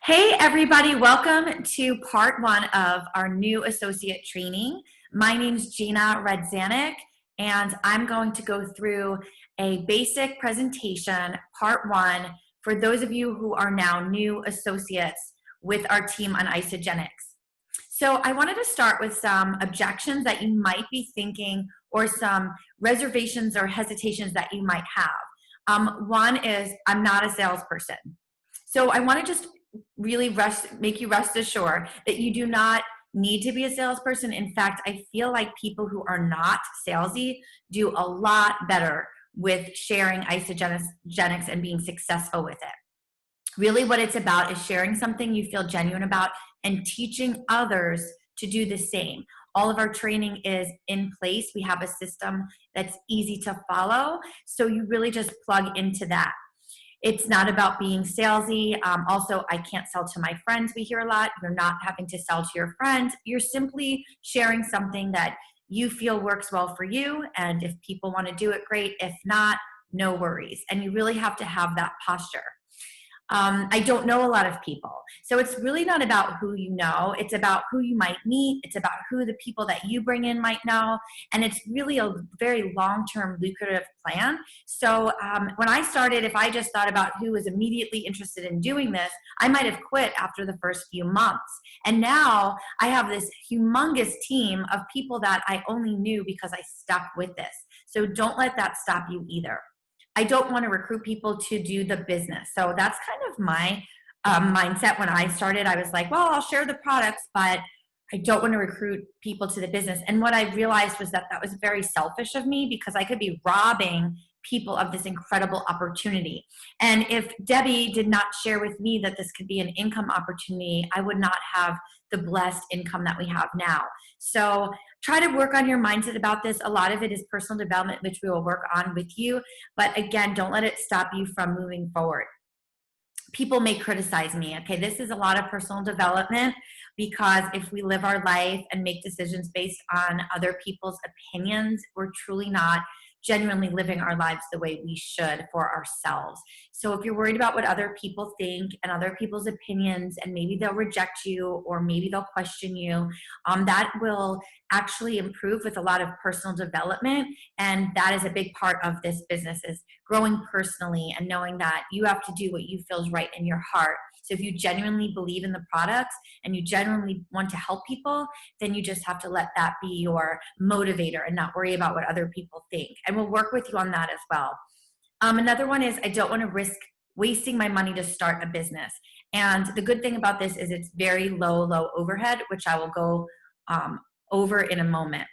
Hey everybody, welcome to part one of our new associate training. My name's Gina Redzanek, and I'm going to go through a basic presentation, part one, for those of you who are now new associates with our team on Isogenics. So I wanted to start with some objections that you might be thinking or some reservations or hesitations that you might have. One is I'm not a salesperson. So I want to just really make you rest assured that you do not need to be a salesperson. In fact, I feel like people who are not salesy do a lot better with sharing isogenics and being successful with it. Really what it's about is sharing something you feel genuine about and teaching others to do the same. All of our training is in place. We have a system that's easy to follow. So you really just plug into that. It's not about being salesy. Also, I can't sell to my friends. We hear a lot. You're not having to sell to your friends. You're simply sharing something that you feel works well for you. And if people want to do it, great. If not, no worries. And you really have to have that posture. I don't know a lot of people. So it's really not about who you know. It's about who you might meet. It's about who the people that you bring in might know. And it's really a very long-term lucrative plan. So when I started, if I just thought about who was immediately interested in doing this, I might have quit after the first few months. And now I have this humongous team of people that I only knew because I stuck with this. So don't let that stop you either. I don't want to recruit people to do the business. So that's kind of my mindset when I started. I was like, well, I'll share the products, but I don't want to recruit people to the business. And what I realized was that that was very selfish of me because I could be robbing people of this incredible opportunity. And if Debbie did not share with me that this could be an income opportunity, I would not have the blessed income that we have now. So try to work on your mindset about this. A lot of it is personal development, which we will work on with you. But again, don't let it stop you from moving forward. People may criticize me. Okay, this is a lot of personal development because if we live our life and make decisions based on other people's opinions, we're truly not genuinely living our lives the way we should for ourselves. So if you're worried about what other people think and other people's opinions, and maybe they'll reject you or maybe they'll question you, that will actually improve with a lot of personal development. And that is a big part of this business, is growing personally and knowing that you have to do what you feel is right in your heart. So if you genuinely believe in the products and you genuinely want to help people, then you just have to let that be your motivator and not worry about what other people think. And we'll work with you on that as well. Another one is I don't want to risk wasting my money to start a business. And the good thing about this is it's very low overhead, which I will go over in a moment.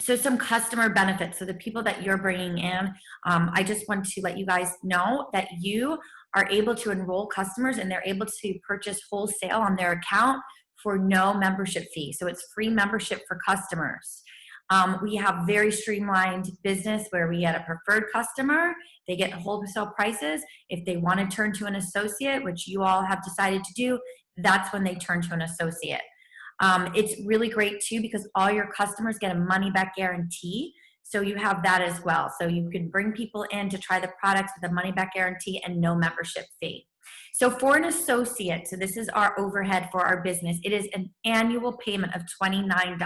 So some customer benefits. So the people that you're bringing in, I just want to let you guys know that you are able to enroll customers and they're able to purchase wholesale on their account for no membership fee. So it's free membership for customers. We have very streamlined business where we get a preferred customer. They get wholesale prices. If they want to turn to an associate, which you all have decided to do, that's when they turn to an associate. It's really great too because all your customers get a money back guarantee. So you have that as well. So you can bring people in to try the products with a money back guarantee and no membership fee. So for an associate, so this is our overhead for our business, it is an annual payment of $29.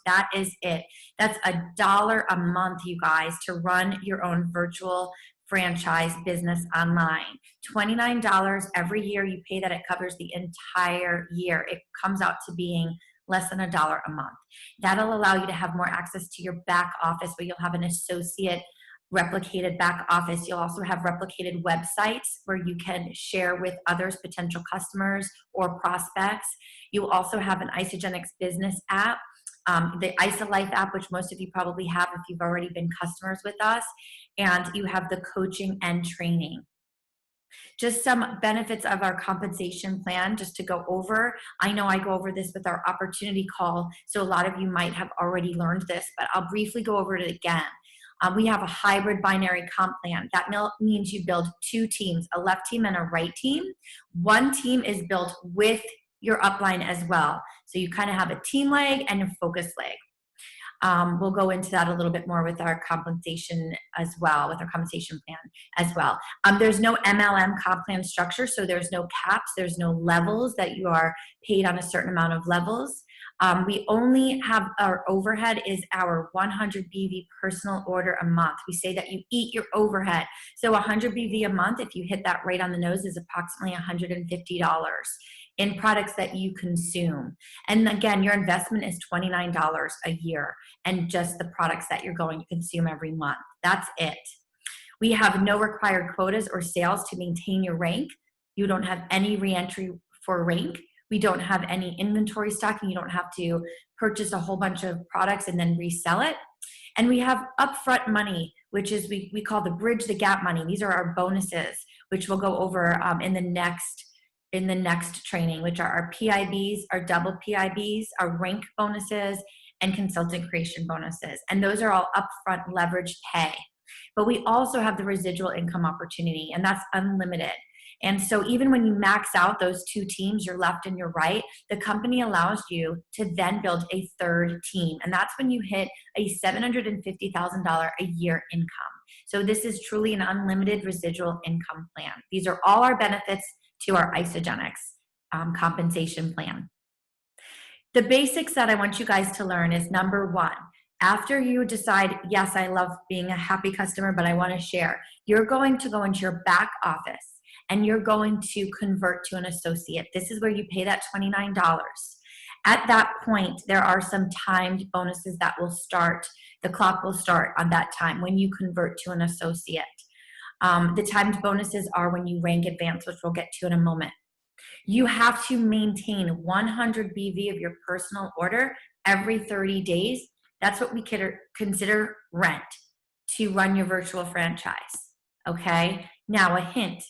That is it. That's $1 a month, you guys, to run your own virtual franchise business online. $29 every year you pay that. It covers the entire year. It comes out to being less than $1 a month. That'll allow you to have more access to your back office where you'll have an associate replicated back office. You'll also have replicated websites where you can share with others, potential customers or prospects. You will also have an Isogenics business app, the IsoLife app, which most of you probably have if you've already been customers with us, and you have the coaching and training. Just some benefits of our compensation plan, just to go over. I know I go over this with our opportunity call, so a lot of you might have already learned this, but I'll briefly go over it again. We have a hybrid binary comp plan. That means you build two teams, a left team and a right team. One team is built with your upline as well. So you kind of have a team leg and a focus leg. We'll go into that a little bit more with our compensation as well, with our compensation plan as well. There's no MLM comp plan structure, so there's no caps, there's no levels that you are paid on a certain amount of levels. We only have our overhead is our 100 BV personal order a month. We say that you eat your overhead. So 100 BV a month, if you hit that right on the nose, is approximately $150 in products that you consume. And again, your investment is $29 a year and just the products that you're going to consume every month. That's it. We have no required quotas or sales to maintain your rank. You don't have any reentry for rank. We don't have any inventory stocking. You don't have to purchase a whole bunch of products and then resell it. And we have upfront money, which is we call the bridge the gap money. These are our bonuses, which we'll go over in the next training, which are our PIBs, our double PIBs, our rank bonuses, and consultant creation bonuses. And those are all upfront leveraged pay. But we also have the residual income opportunity, and that's unlimited. And so even when you max out those two teams, your left and your right, the company allows you to then build a third team. And that's when you hit a $750,000 a year income. So this is truly an unlimited residual income plan. These are all our benefits to our Isogenics compensation plan. The basics that I want you guys to learn is number one, after you decide, yes, I love being a happy customer, but I want to share, you're going to go into your back office and you're going to convert to an associate. This is where you pay that $29. At that point, there are some timed bonuses that will start. The clock will start on that time when you convert to an associate. The timed bonuses are when you rank advance, which we'll get to in a moment. You have to maintain 100 BV of your personal order every 30 days. That's what we consider rent to run your virtual franchise, okay? Now a hint,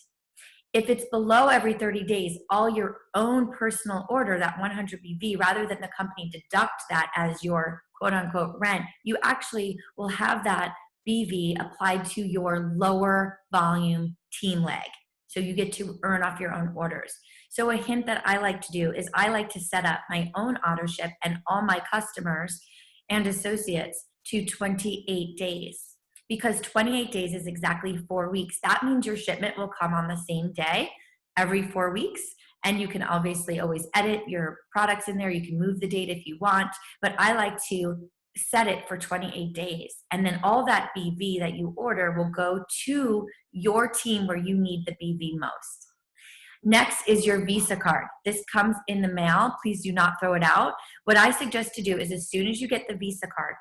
if it's below every 30 days, all your own personal order, that 100 BV, rather than the company deduct that as your quote unquote rent, you actually will have that BV applied to your lower volume team leg. So you get to earn off your own orders. So a hint that I like to do is I like to set up my own auto ship and all my customers and associates to 28 days, because 28 days is exactly 4 weeks. That means your shipment will come on the same day every 4 weeks. And you can obviously always edit your products in there. You can move the date if you want, but I like to set it for 28 days. And then all that BV that you order will go to your team where you need the BV most. Next is your Visa card. This comes in the mail. Please do not throw it out. What I suggest to do is as soon as you get the Visa card,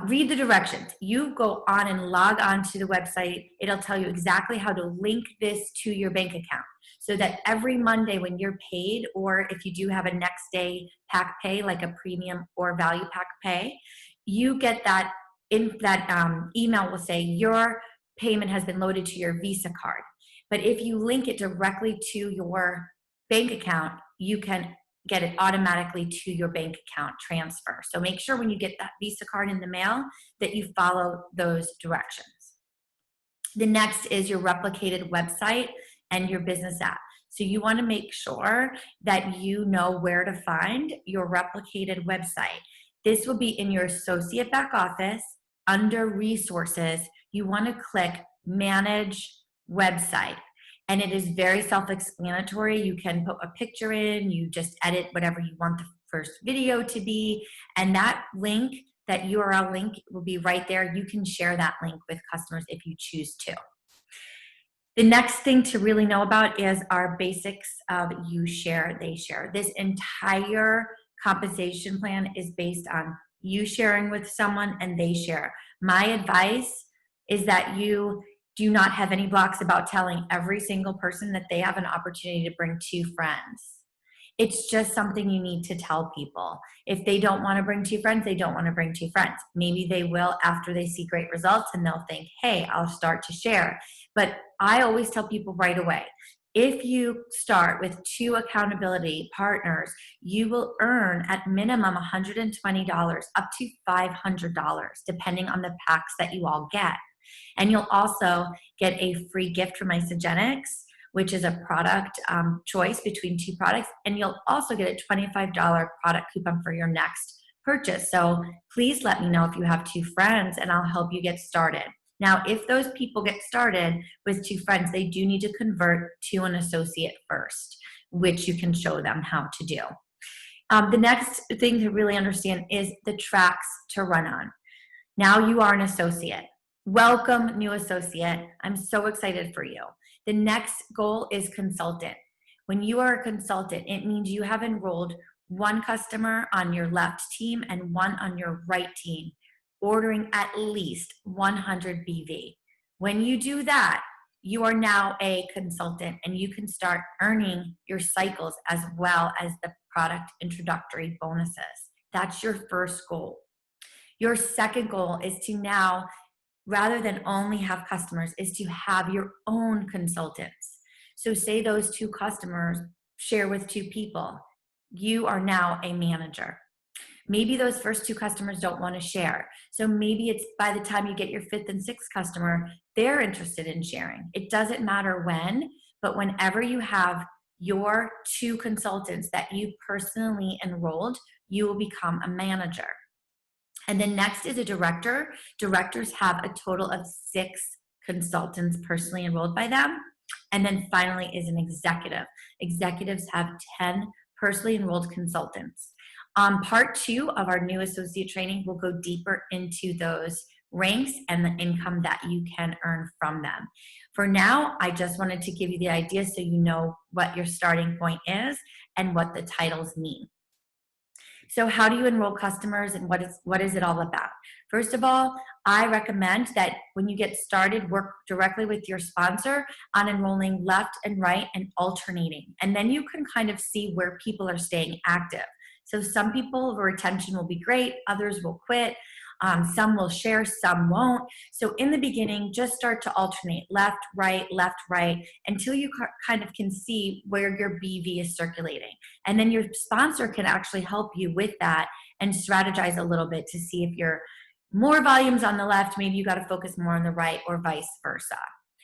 read the directions. You go on and log on to the website. It'll tell you exactly how to link this to your bank account so that every Monday when you're paid, or if you do have a next day pack pay, like a premium or value pack pay, you get that email will say your payment has been loaded to your Visa card. But if you link it directly to your bank account, you can get it automatically to your bank account transfer. So make sure when you get that Visa card in the mail that you follow those directions. The next is your replicated website and your business app. So you want to make sure that you know where to find your replicated website. This will be in your associate back office under resources. You want to click manage website. And it is very self-explanatory. You can put a picture in, you just edit whatever you want the first video to be. And that link, that URL link will be right there. You can share that link with customers if you choose to. The next thing to really know about is our basics of you share, they share. This entire compensation plan is based on you sharing with someone and they share. My advice is that you do not have any blocks about telling every single person that they have an opportunity to bring 2 friends. It's just something you need to tell people. If they don't want to bring 2 friends, they don't want to bring 2 friends. Maybe they will after they see great results and they'll think, hey, I'll start to share. But I always tell people right away, if you start with 2 accountability partners, you will earn at minimum $120 up to $500, depending on the packs that you all get. And you'll also get a free gift from Isogenics, which is a product choice between 2 products. And you'll also get a $25 product coupon for your next purchase. So please let me know if you have 2 friends and I'll help you get started. Now, if those people get started with 2 friends, they do need to convert to an associate first, which you can show them how to do. The next thing to really understand is the tracks to run on. Now you are an associate. Welcome, new associate. I'm so excited for you. The next goal is consultant. When you are a consultant, it means you have enrolled 1 customer on your left team and 1 on your right team, ordering at least 100 BV. When you do that, you are now a consultant and you can start earning your cycles as well as the product introductory bonuses. That's your first goal. Your second goal is to now, rather than only have customers, is to have your own consultants. So say those 2 customers share with 2 people. You are now a manager. Maybe those first 2 customers don't want to share. So maybe it's by the time you get your 5th and 6th customer, they're interested in sharing. It doesn't matter when, but whenever you have your 2 consultants that you personally enrolled, you will become a manager. And then next is a director. Directors have a total of 6 consultants personally enrolled by them. And then finally is an executive. Executives have 10 personally enrolled consultants. Part 2 of our new associate training will go deeper into those ranks and the income that you can earn from them. For now, I just wanted to give you the idea so you know what your starting point is and what the titles mean. So how do you enroll customers and what is it all about? First of all, I recommend that when you get started, work directly with your sponsor on enrolling left and right and alternating. And then you can kind of see where people are staying active. So some people, retention will be great, others will quit. Some will share, some won't. So in the beginning, just start to alternate left, right, until you kind of can see where your BV is circulating. And then your sponsor can actually help you with that and strategize a little bit to see if you're more volumes on the left, maybe you got to focus more on the right or vice versa.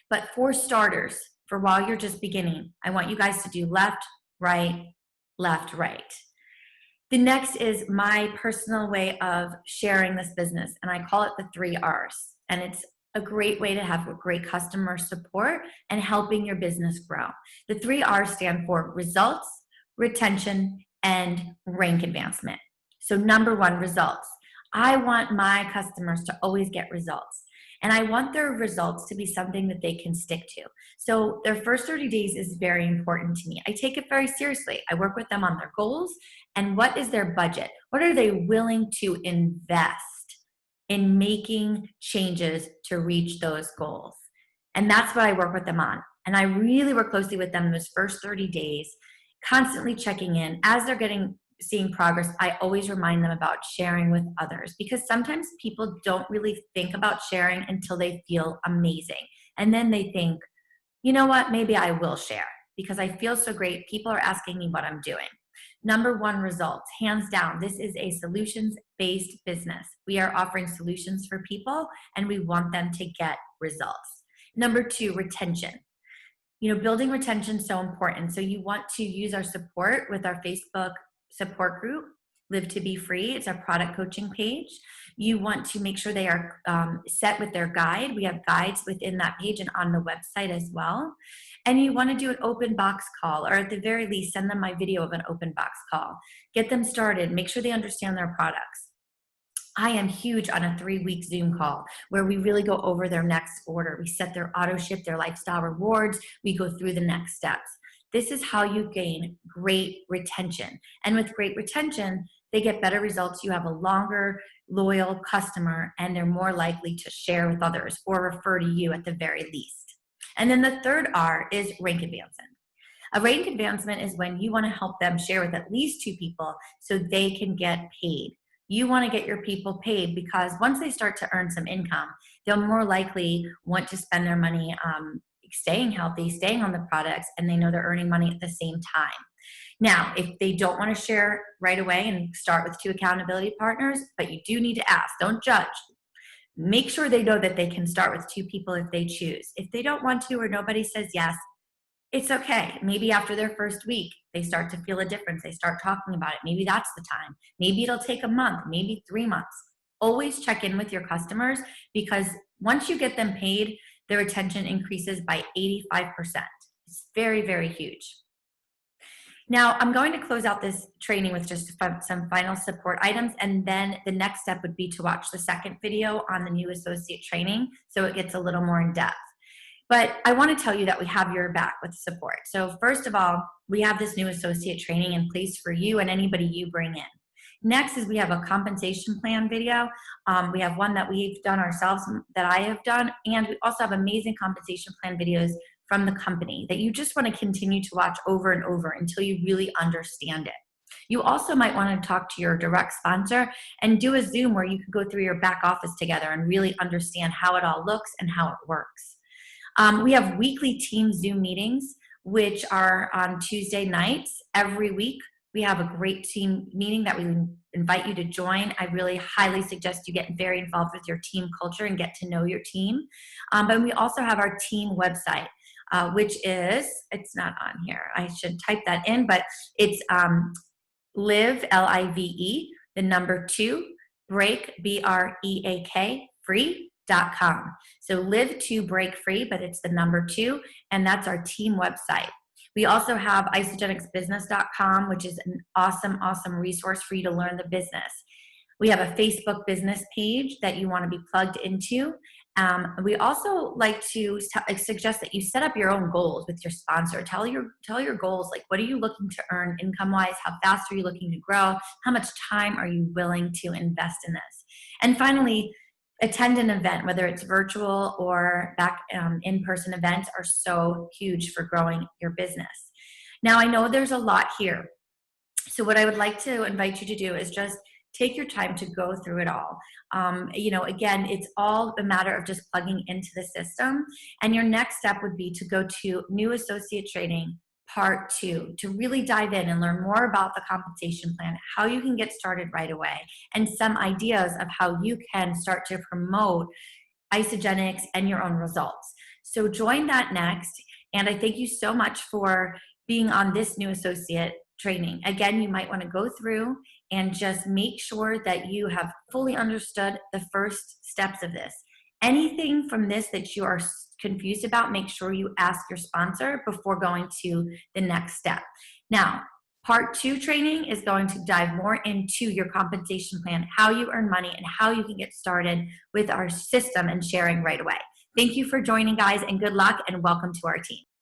But for starters, for while you're just beginning, I want you guys to do left, right, left, right. The next is my personal way of sharing this business, and I call it the 3 R's. And it's a great way to have great customer support and helping your business grow. The 3 R's stand for results, retention, and rank advancement. So number 1, results. I want my customers to always get results. And I want their results to be something that they can stick to. So their first 30 days is very important to me. I take it very seriously. I work with them on their goals and what is their budget? What are they willing to invest in making changes to reach those goals? And that's what I work with them on. And I really work closely with them those first 30 days, constantly checking in. As they're seeing progress, I always remind them about sharing with others because sometimes people don't really think about sharing until they feel amazing. And then they think, you know what, maybe I will share because I feel so great. People are asking me what I'm doing. Number 1, results. Hands down, this is a solutions-based business. We are offering solutions for people and we want them to get results. Number 2, retention. Building retention is so important. So you want to use our support with our Facebook support group, Live to Be Free. It's our product coaching page. You want to make sure they are set with their guide. We have guides within that page and on the website as well. And you want to do an open box call, or at the very least, send them my video of an open box call. Get them started. Make sure they understand their products. I am huge on a 3-week Zoom call where we really go over their next order. We set their auto ship, their lifestyle rewards. We go through the next steps. This is how you gain great retention. And with great retention, they get better results. You have a longer, loyal customer, and they're more likely to share with others or refer to you at the very least. And then the 3rd R is rank advancement. A rank advancement is when you want to help them share with at least 2 people so they can get paid. You want to get your people paid because once they start to earn some income, they'll more likely want to spend their money staying healthy, staying on the products, and they know they're earning money at the same time. Now, if they don't want to share right away and start with 2 accountability partners, but you do need to ask, don't judge. Make sure they know that they can start with 2 people if they choose. If they don't want to or nobody says yes, It's okay. Maybe after their first week, they start to feel a difference. They start talking about it. Maybe that's the time. Maybe it'll take a month, maybe 3 months. Always check in with your customers, because once you get them paid, their retention increases by 85%. It's very, very huge. Now, I'm going to close out this training with just some final support items, and then the next step would be to watch the second video on the new associate training, so it gets a little more in depth. But I want to tell you that we have your back with support. So first of all, we have this new associate training in place for you and anybody you bring in. Next is we have a compensation plan video. We have one that we've done ourselves, that I have done, and we also have amazing compensation plan videos from the company that you just want to continue to watch over and over until you really understand it. You also might want to talk to your direct sponsor and do a Zoom where you can go through your back office together and really understand how it all looks and how it works. We have weekly team Zoom meetings, which are on Tuesday nights every week. We have a great team meeting that we invite you to join. I really highly suggest you get very involved with your team culture and get to know your team. But we also have our team website, which is, it's not on here. I should type that in, but it's live, Live, the number 2, break, BREAK, free.com. So live to break free, but it's the number 2, and that's our team website. We also have isogenicsbusiness.com, which is an awesome, awesome resource for you to learn the business. We have a Facebook business page that you want to be plugged into. We also like to suggest that you set up your own goals with your sponsor. Tell your goals, like what are you looking to earn income-wise? How fast are you looking to grow? How much time are you willing to invest in this? And finally, attend an event, whether it's virtual or in-person events are so huge for growing your business. Now, I know there's a lot here. So what I would like to invite you to do is just take your time to go through it all. Again, it's all a matter of just plugging into the system. And your next step would be to go to New Associate Training Part 2 to really dive in and learn more about the compensation plan, how you can get started right away, and some ideas of how you can start to promote Isogenics and your own results. So join that next. And I thank you so much for being on this new associate training. Again, you might want to go through and just make sure that you have fully understood the first steps of this. Anything from this that you are confused about, make sure you ask your sponsor before going to the next step. Now, Part 2 training is going to dive more into your compensation plan, how you earn money, and how you can get started with our system and sharing right away. Thank you for joining, guys, and good luck, and welcome to our team.